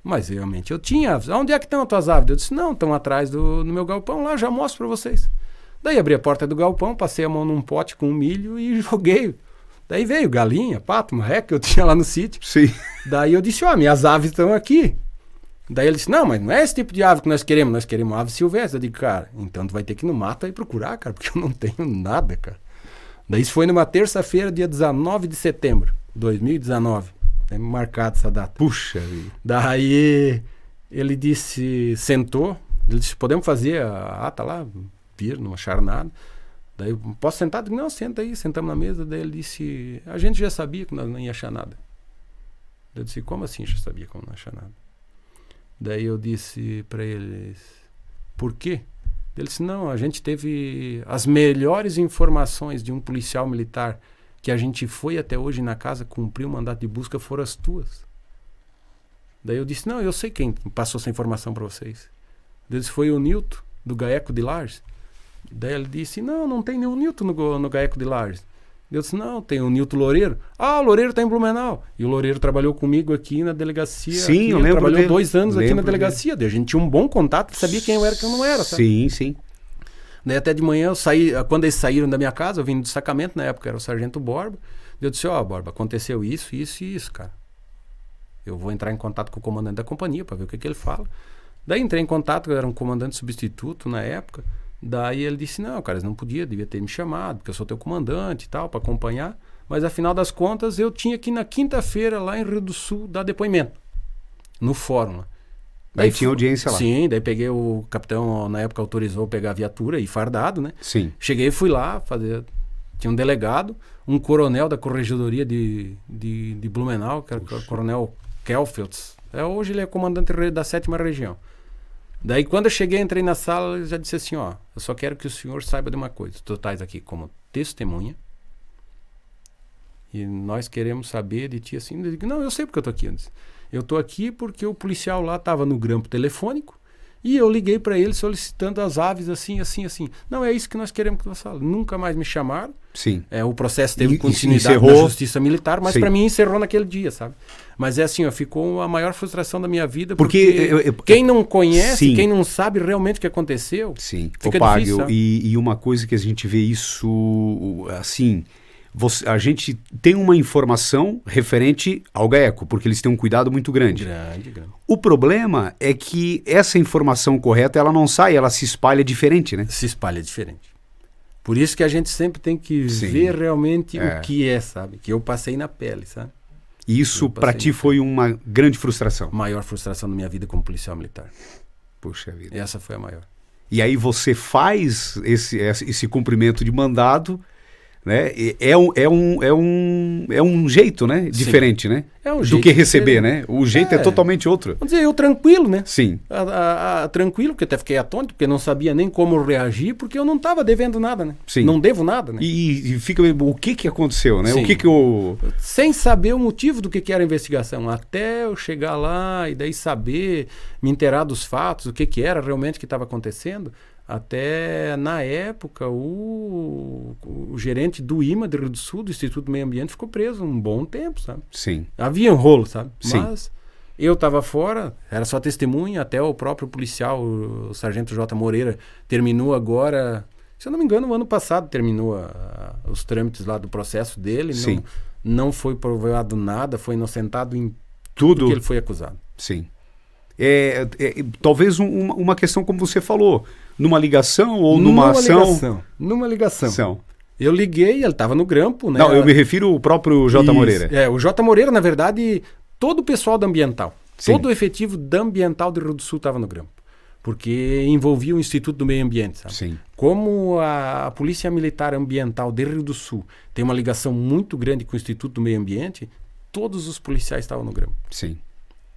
Mas realmente eu tinha aves. Onde é que estão as tuas aves? Eu disse, não, estão atrás no meu galpão lá, já mostro para vocês. Daí abri a porta do galpão, passei a mão num pote com milho e joguei. Daí veio galinha, pato, marreca que eu tinha lá no sítio. Sim. Daí eu disse, minhas aves estão aqui. Daí ele disse, não, mas não é esse tipo de ave que nós queremos ave silvestre. Eu digo, cara, então tu vai ter que ir no mato aí procurar, cara, porque eu não tenho nada, cara. Daí isso foi numa terça-feira, dia 19 de setembro de 2019. Tem marcado essa data. Puxa. Daí ele disse, sentou, ele disse, podemos fazer a ata lá? Não acharam nada. Daí, posso sentar? Eu digo, não, senta aí, sentamos na mesa. Daí ele disse, a gente já sabia que nós não ia achar nada. Eu disse, como assim já sabia que não ia achar nada? Daí eu disse para eles, por quê? Ele disse, não, a gente teve as melhores informações de um policial militar que a gente foi até hoje na casa, cumpriu o mandato de busca, foram as tuas. Daí eu disse, não, eu sei quem passou essa informação para vocês. Ele disse, foi o Nilton, do GAECO de Lages. Daí ele disse, não tem nenhum Nilton no GAECO de Lages. Eu disse, não, tem o Nilton Loureiro. Ah, o Loureiro está em Blumenau. E o Loureiro trabalhou comigo aqui na delegacia. Sim, aqui, eu lembro trabalhou dele. 2 anos aqui na delegacia. Daí a gente tinha um bom contato, sabia quem eu era e quem eu não era. Sabe? Sim. Daí até de manhã eu saí, quando eles saíram da minha casa, eu vim do destacamento, na época era o sargento Borba. Eu disse, Borba, aconteceu isso, cara. Eu vou entrar em contato com o comandante da companhia para ver o que ele fala. Daí entrei em contato, era um comandante substituto na época. Daí ele disse, não, cara, não podia, devia ter me chamado, porque eu sou teu comandante e tal, para acompanhar. Mas afinal das contas, eu tinha que ir na quinta-feira lá em Rio do Sul dar depoimento, no fórum. Daí tinha audiência lá. Sim, daí peguei o capitão, na época autorizou pegar a viatura e fardado, né? Sim. Cheguei e fui lá fazer, tinha um delegado, um coronel da corregedoria de Blumenau, que era o coronel Kelfeltz. Hoje ele é comandante da 7ª região. Daí quando eu cheguei, entrei na sala, ele já disse assim, eu só quero que o senhor saiba de uma coisa, tu estás aqui como testemunha e nós queremos saber de ti assim. Eu digo, não, eu sei porque eu tô aqui. Eu tô aqui porque o policial lá estava no grampo telefônico e eu liguei para ele solicitando as aves assim. Não, é isso que nós queremos que você fale. Nunca mais me chamaram. Sim. O processo teve continuidade encerrou. na justiça militar, mas para mim encerrou naquele dia, sabe? Mas é assim, ficou a maior frustração da minha vida, porque quem não conhece, quem não sabe realmente o que aconteceu, fica difícil, sabe? E uma coisa que a gente vê isso, assim, a gente tem uma informação referente ao GAECO, porque eles têm um cuidado muito grande. Grande. O problema é que essa informação correta, ela não sai, ela se espalha diferente, né? Se espalha diferente. Por isso que a gente sempre tem que ver realmente o que é, sabe? Que eu passei na pele, sabe? Isso para ti foi uma grande frustração. Maior frustração da minha vida como policial militar. Puxa vida. Essa foi a maior. E aí você faz esse cumprimento de mandado, né? É um jeito, né? Diferente, né? É um do jeito que receber, diferente. né? O jeito é totalmente outro. Vamos dizer, eu tranquilo, né? Sim. Tranquilo, porque até fiquei atônito, porque não sabia nem como reagir, porque eu não estava devendo nada, né? Sim. Não devo nada, né? E fica o que aconteceu, né? Sim. O que eu... Sem saber o motivo do que era a investigação, até eu chegar lá e daí saber, me inteirar dos fatos, o que era realmente que estava acontecendo. Até na época o gerente do IMA de Rio do Sul, do Instituto do Meio Ambiente, ficou preso um bom tempo, sabe? Sim. Havia um rolo, sabe? Sim. Mas eu estava fora, era só testemunha, até o próprio policial, o sargento J. Moreira, terminou agora, se eu não me engano, no ano passado terminou os trâmites lá do processo dele. Sim. Não foi provado nada, foi inocentado em tudo que ele foi acusado. Sim. Talvez uma questão como você falou, numa ligação ou numa ação. Numa ligação. Eu liguei, ele estava no grampo, né? Não, eu me refiro ao próprio J. Moreira. O J. Moreira, na verdade, todo o pessoal da Ambiental, Sim. todo o efetivo da Ambiental do Rio do Sul estava no grampo. Porque envolvia o Instituto do Meio Ambiente, sabe? Sim. Como a Polícia Militar Ambiental de Rio do Sul tem uma ligação muito grande com o Instituto do Meio Ambiente, todos os policiais estavam no grampo. Sim.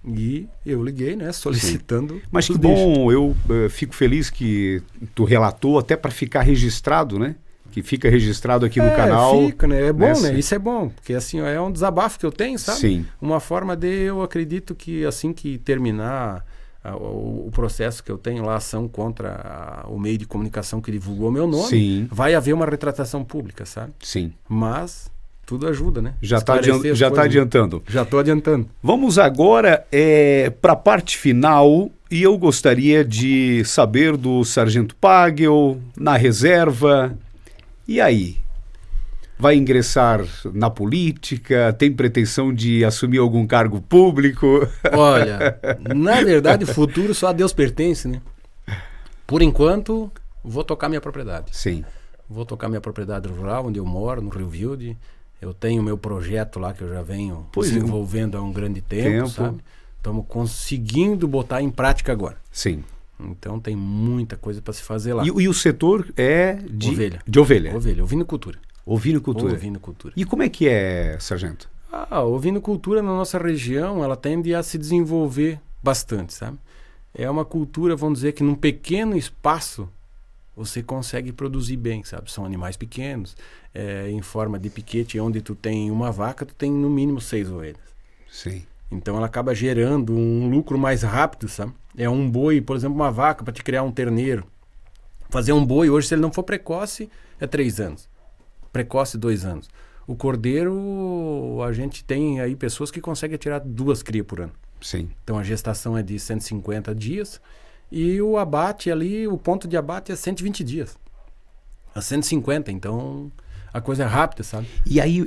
E eu liguei, né, solicitando. Sim. Mas que bom, eu fico feliz que tu relatou até para ficar registrado, né? Que fica registrado aqui no canal. Fica, né? É bom, nessa... né? Isso é bom, porque assim, é um desabafo que eu tenho, sabe? Sim. Uma forma de, eu acredito que assim que terminar o processo que eu tenho lá, ação contra o meio de comunicação que divulgou meu nome, Sim. vai haver uma retratação pública, sabe? Sim. Mas tudo ajuda, né? Já está adiantando. Já estou adiantando. Vamos agora para a parte final, e eu gostaria de saber do Sargento Pagel, na reserva. E aí? Vai ingressar na política? Tem pretensão de assumir algum cargo público? Olha, na verdade, o futuro só a Deus pertence, né? Por enquanto, vou tocar minha propriedade. Sim. Vou tocar minha propriedade rural, onde eu moro, no Rio Vilde. Eu tenho meu projeto lá que eu já venho desenvolvendo há um grande tempo, sabe? Estamos conseguindo botar em prática agora. Sim. Então tem muita coisa para se fazer lá. E o setor é de ovelha. De ovelha. Ovelha, ovinocultura. Ovinocultura. E como é que é, sargento? A ovinocultura na nossa região, ela tende a se desenvolver bastante, sabe? É uma cultura, vamos dizer, que num pequeno espaço você consegue produzir bem, sabe? São animais pequenos, em forma de piquete, onde tu tem uma vaca, tu tem no mínimo 6 ovelhas. Sim. Então ela acaba gerando um lucro mais rápido, sabe? É um boi, por exemplo, uma vaca para te criar um terneiro. Fazer um boi hoje, se ele não for precoce, é 3 anos. Precoce, 2 anos. O cordeiro, a gente tem aí pessoas que conseguem tirar 2 crias por ano. Sim. Então a gestação é de 150 dias e o abate ali, o ponto de abate é 120 dias. A 150, então a coisa é rápida, sabe? E aí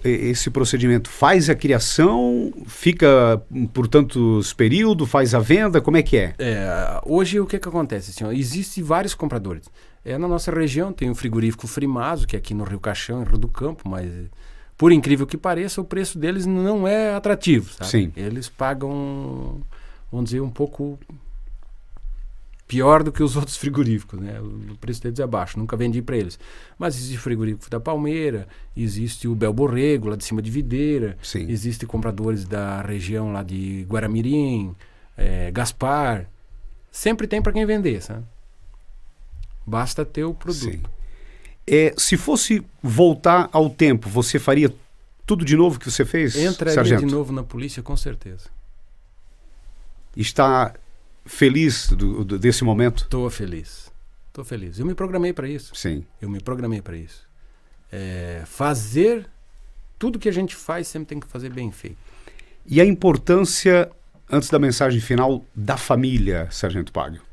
esse procedimento faz a criação, fica por tantos períodos, faz a venda, como é que é? Hoje o que acontece? Assim, existem vários compradores. Na nossa região tem o frigorífico Frimazo, que é aqui no Rio Caixão, em Rio do Campo, mas por incrível que pareça, o preço deles não é atrativo, sabe? Sim. Eles pagam, vamos dizer, um pouco pior do que os outros frigoríficos, né? O preço deles é baixo, nunca vendi para eles. Mas existe o frigorífico da Palmeira, existe o Bel Borrego, lá de cima de Videira, Sim. Existem compradores da região lá de Guaramirim, Gaspar. Sempre tem para quem vender, sabe? Basta ter o produto. Sim. Se fosse voltar ao tempo, você faria tudo de novo que você fez, Entraria sargento? de novo na polícia, com certeza. Está feliz desse momento? Estou feliz. Eu me programei para isso. Sim. Eu me programei para isso. Fazer tudo que a gente faz sempre tem que fazer bem feito. E a importância, antes da mensagem final, da família, sargento Pagel?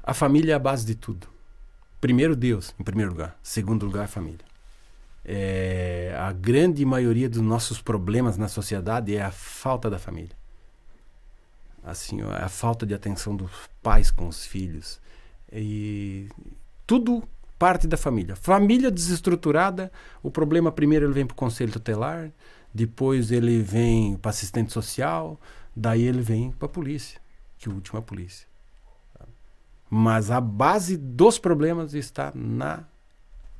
A família é a base de tudo. Primeiro Deus, em primeiro lugar. Segundo lugar, a família. A grande maioria dos nossos problemas na sociedade é a falta da família. Assim, a falta de atenção dos pais com os filhos. E tudo parte da família. Família desestruturada, o problema primeiro ele vem para o conselho tutelar, depois ele vem para assistente social, daí ele vem para a polícia, que é a última polícia. Mas a base dos problemas está na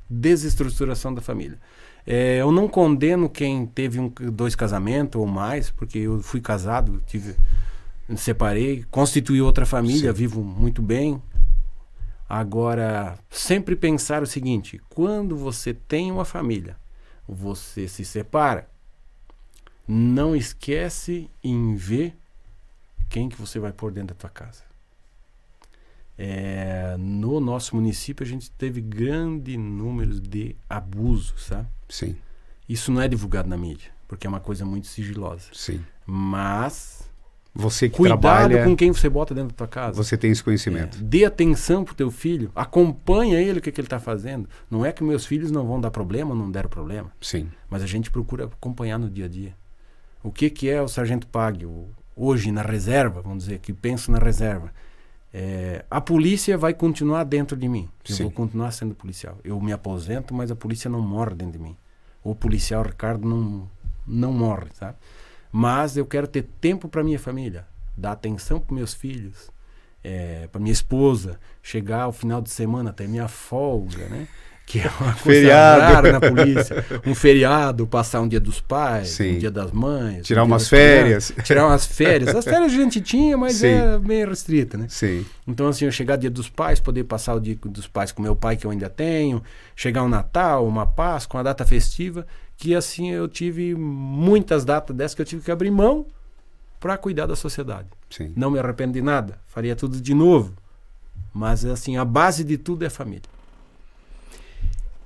desestruturação da família. Eu não condeno quem teve 2 casamentos ou mais, porque eu fui casado, me separei, constituí outra família, sim, vivo muito bem. Agora, sempre pensar o seguinte: quando você tem uma família, você se separa, não esquece em ver quem que você vai pôr dentro da tua casa. No nosso município a gente teve grande número de abusos, sabe? Sim. Isso não é divulgado na mídia, porque é uma coisa muito sigilosa. Sim. Mas você que cuidado trabalha, com quem você bota dentro da tua casa. Você tem esse conhecimento. Dê atenção pro teu filho, acompanha ele, o que ele está fazendo. Não é que meus filhos não vão dar problema, não deram problema. Sim. Mas a gente procura acompanhar no dia a dia. O que é o Sargento Pagel hoje na reserva, vamos dizer, que penso na reserva. A polícia vai continuar dentro de mim. Eu Sim. vou continuar sendo policial. Eu me aposento, mas a polícia não morre dentro de mim. O policial Ricardo não morre, sabe? Mas eu quero ter tempo para minha família, dar atenção para meus filhos, para minha esposa, chegar ao final de semana, ter minha folga, né? Que é uma coisa rara na polícia. Um feriado, passar um dia dos pais, sim, um dia das mães. Tirar umas férias. Tirar umas férias. As férias a gente tinha, mas sim, é bem restrita, né? Sim. Então, assim, eu chegar dia dos pais, poder passar o dia dos pais com meu pai, que eu ainda tenho, chegar um Natal, uma Páscoa, uma data festiva, que assim eu tive muitas datas dessas que eu tive que abrir mão para cuidar da sociedade. Sim. Não me arrependo de nada, faria tudo de novo. Mas, assim, a base de tudo é a família.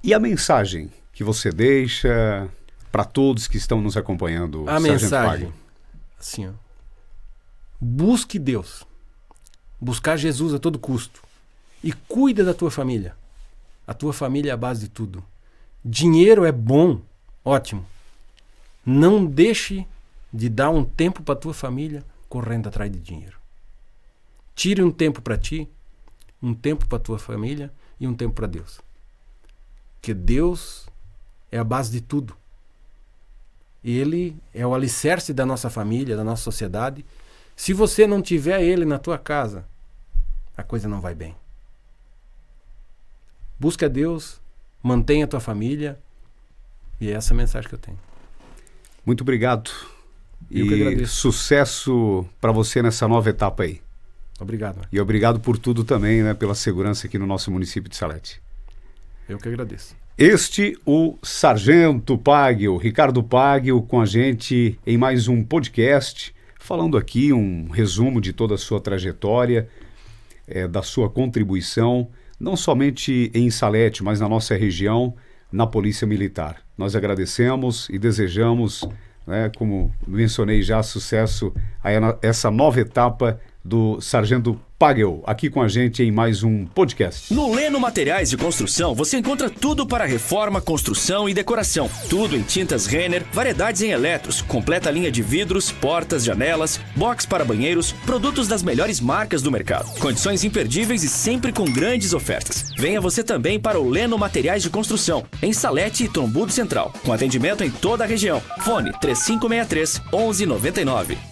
E a mensagem que você deixa para todos que estão nos acompanhando? A mensagem, assim, ó, busque Deus, buscar Jesus a todo custo e cuida da tua família. A tua família é a base de tudo. Dinheiro é bom, ótimo. Não deixe de dar um tempo para tua família correndo atrás de dinheiro. Tire um tempo para ti, um tempo para tua família e um tempo para Deus. Porque Deus é a base de tudo. Ele é o alicerce da nossa família, da nossa sociedade. Se você não tiver Ele na tua casa, a coisa não vai bem. Busca Deus, mantenha a tua família, e é essa a mensagem que eu tenho. Muito obrigado. Eu que agradeço. Sucesso para você nessa nova etapa aí. Obrigado. E obrigado por tudo também, né, pela segurança aqui no nosso município de Salete. Eu que agradeço. O Sargento Pagel, Ricardo Pagel, com a gente em mais um podcast, falando aqui um resumo de toda a sua trajetória, da sua contribuição, não somente em Salete, mas na nossa região, na Polícia Militar. Nós agradecemos e desejamos, né, como mencionei já, sucesso a essa nova etapa do Sargento Pagel, aqui com a gente em mais um podcast. No Leno Materiais de Construção, você encontra tudo para reforma, construção e decoração. Tudo em tintas Renner, variedades em eletros, completa linha de vidros, portas, janelas, box para banheiros, produtos das melhores marcas do mercado. Condições imperdíveis e sempre com grandes ofertas. Venha você também para o Leno Materiais de Construção, em Salete e Trombudo Central, com atendimento em toda a região. Fone 3563 1199.